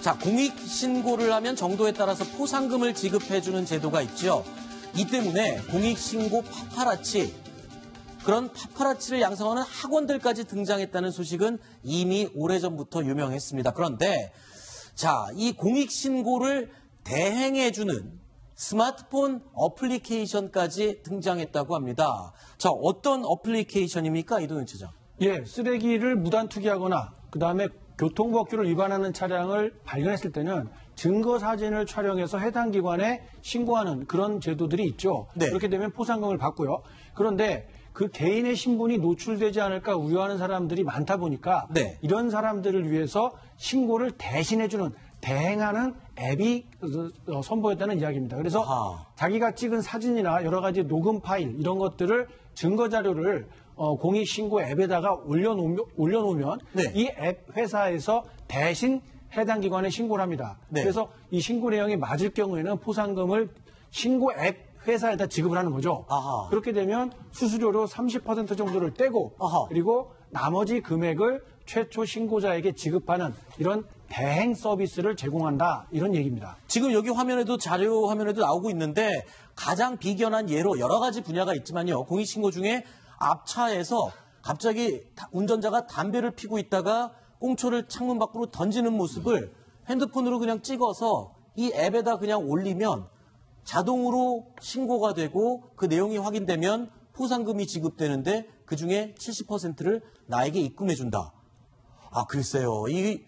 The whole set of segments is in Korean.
자, 공익신고를 하면 정도에 따라서 포상금을 지급해주는 제도가 있죠. 이 때문에 공익신고 파파라치, 그런 파파라치를 양성하는 학원들까지 등장했다는 소식은 이미 오래전부터 유명했습니다. 그런데 자, 이 공익신고를 대행해주는 스마트폰 어플리케이션까지 등장했다고 합니다. 자, 어떤 어플리케이션입니까, 이동현 차장? 예, 쓰레기를 무단 투기하거나 그다음에 교통법규를 위반하는 차량을 발견했을 때는 증거 사진을 촬영해서 해당 기관에 신고하는 그런 제도들이 있죠. 네. 그렇게 되면 포상금을 받고요. 그런데 그 개인의 신분이 노출되지 않을까 우려하는 사람들이 많다 보니까 네. 이런 사람들을 위해서 신고를 대신해주는 대행하는 앱이 선보였다는 이야기입니다. 그래서 자기가 찍은 사진이나 여러 가지 녹음 파일 이런 것들을 증거 자료를 공익신고 앱에다가 올려놓으면 네. 이 앱 회사에서 대신 해당 기관에 신고를 합니다. 네. 그래서 이 신고 내용이 맞을 경우에는 포상금을 신고 앱 회사에다 지급을 하는 거죠. 아하. 그렇게 되면 수수료로 30% 정도를 떼고 아하. 그리고 나머지 금액을 최초 신고자에게 지급하는 이런 대행 서비스를 제공한다. 이런 얘기입니다. 지금 여기 화면에도 자료 화면에도 나오고 있는데 가장 비견한 예로 여러 가지 분야가 있지만요. 공익신고 중에 앞차에서 갑자기 운전자가 담배를 피고 있다가 꽁초를 창문 밖으로 던지는 모습을 핸드폰으로 그냥 찍어서 이 앱에다 그냥 올리면 자동으로 신고가 되고 그 내용이 확인되면 포상금이 지급되는데 그중에 70%를 나에게 입금해준다. 아, 글쎄요. 이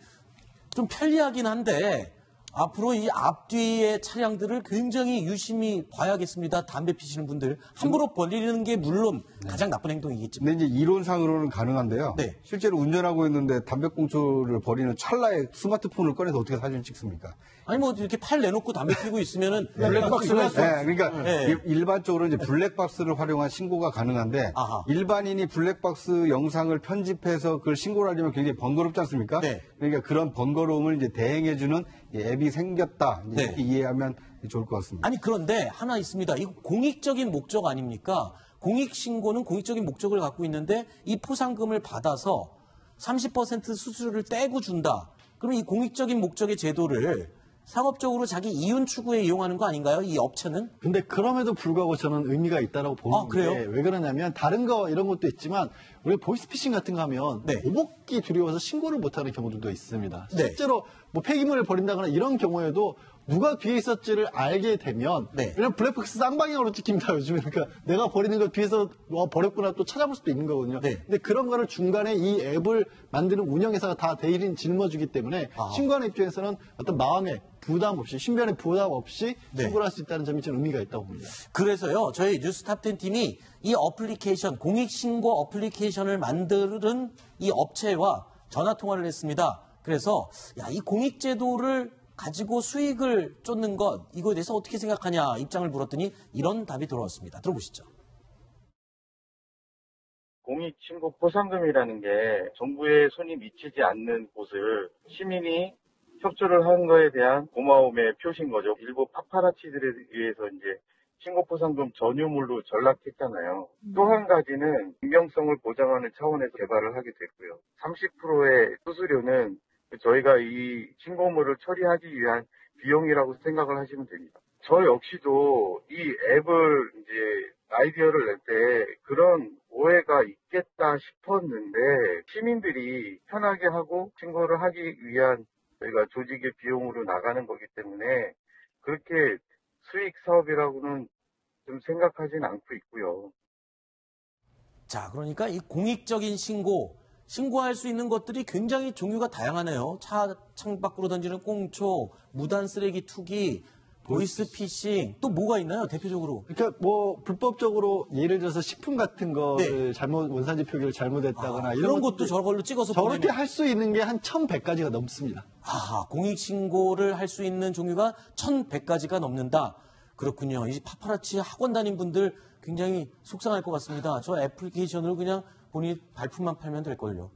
좀 편리하긴 한데 앞으로 이 앞뒤의 차량들을 굉장히 유심히 봐야겠습니다. 담배 피시는 분들. 함부로 버리는 게 물론 가장 나쁜 행동이겠지만. 근데 이제 이론상으로는 가능한데요. 네. 실제로 운전하고 있는데 담배꽁초를 버리는 찰나에 스마트폰을 꺼내서 어떻게 사진을 찍습니까? 아니 뭐 이렇게 팔 내놓고 담배 피고 있으면은 블랙박스가 그러니까 일반적으로 이제 블랙박스를 활용한 신고가 가능한데 아하. 일반인이 블랙박스 영상을 편집해서 그걸 신고를 하려면 굉장히 번거롭지 않습니까? 네. 그러니까 그런 번거로움을 이제 대행해주는 앱이 생겼다. 이제 네. 이렇게 이해하면 좋을 것 같습니다. 아니 그런데 하나 있습니다. 이거 공익적인 목적 아닙니까? 공익신고는 공익적인 목적을 갖고 있는데 이 포상금을 받아서 30% 수수료를 떼고 준다. 그럼 이 공익적인 목적의 제도를 상업적으로 자기 이윤 추구에 이용하는 거 아닌가요? 이 업체는? 근데 그럼에도 불구하고 저는 의미가 있다라고 보는 그래요? 게 왜 그러냐면 다른 거 이런 것도 있지만 우리 보이스피싱 같은 거 하면 네. 보복이 두려워서 신고를 못하는 경우들도 있습니다. 네. 실제로 뭐 폐기물을 버린다거나 이런 경우에도 누가 뒤에 있었지를 알게 되면 네. 왜냐면 블랙박스 쌍방향으로 찍힙니다 요즘에. 그러니까 내가 버리는 걸 뒤에서 버렸구나 또 찾아볼 수도 있는 거거든요. 네. 근데 그런 거를 중간에 이 앱을 만드는 운영회사가 다 대일인 짊어주기 때문에 신고하는 입장에서는 어떤 마음에 부담 없이 신변에 부담 없이 네. 신고를 할 수 있다는 점이 좀 의미가 있다고 봅니다. 그래서요, 저희 뉴스탑10 팀이 이 어플리케이션, 공익신고 어플리케이션을 만드는 이 업체와 전화통화를 했습니다. 그래서, 야, 이 공익제도를 가지고 수익을 쫓는 것, 이거에 대해서 어떻게 생각하냐 입장을 물었더니 이런 답이 돌아왔습니다. 들어보시죠. 공익신고 포상금이라는 게 정부의 손이 미치지 않는 곳을 시민이 협조를 한 거에 대한 고마움의 표시인 거죠. 일부 파파라치들에 의해서 이제 신고포상금 전유물로 전락했잖아요. 또 한 가지는 익명성을 보장하는 차원에서 개발을 하게 됐고요. 30%의 수수료는 저희가 이 신고물을 처리하기 위한 비용이라고 생각을 하시면 됩니다. 저 역시도 이 앱을 이제 아이디어를 낼 때 그런 오해가 있겠다 싶었는데 시민들이 편하게 하고 신고를 하기 위한 저희가 조직의 비용으로 나가는 거기 때문에 그렇게 수익 사업이라고는 좀 생각하진 않고 있고요. 자, 그러니까 이 공익적인 신고할 수 있는 것들이 굉장히 종류가 다양하네요. 차 창밖으로 던지는 꽁초, 무단 쓰레기 투기, 보이스피싱, 또 뭐가 있나요, 대표적으로? 그러니까 뭐 불법적으로 예를 들어서 식품 같은 거를 잘못 원산지 표기를 잘못했다거나 이런 것도 저걸로 찍어서 저렇게 보내면 할 수 있는 게 한 1,100가지가 넘습니다. 공익신고를 할 수 있는 종류가 1,100가지가 넘는다. 그렇군요. 이 파파라치 학원 다닌 분들 굉장히 속상할 것 같습니다. 저 애플리케이션으로 그냥 본인 발품만 팔면 될걸요.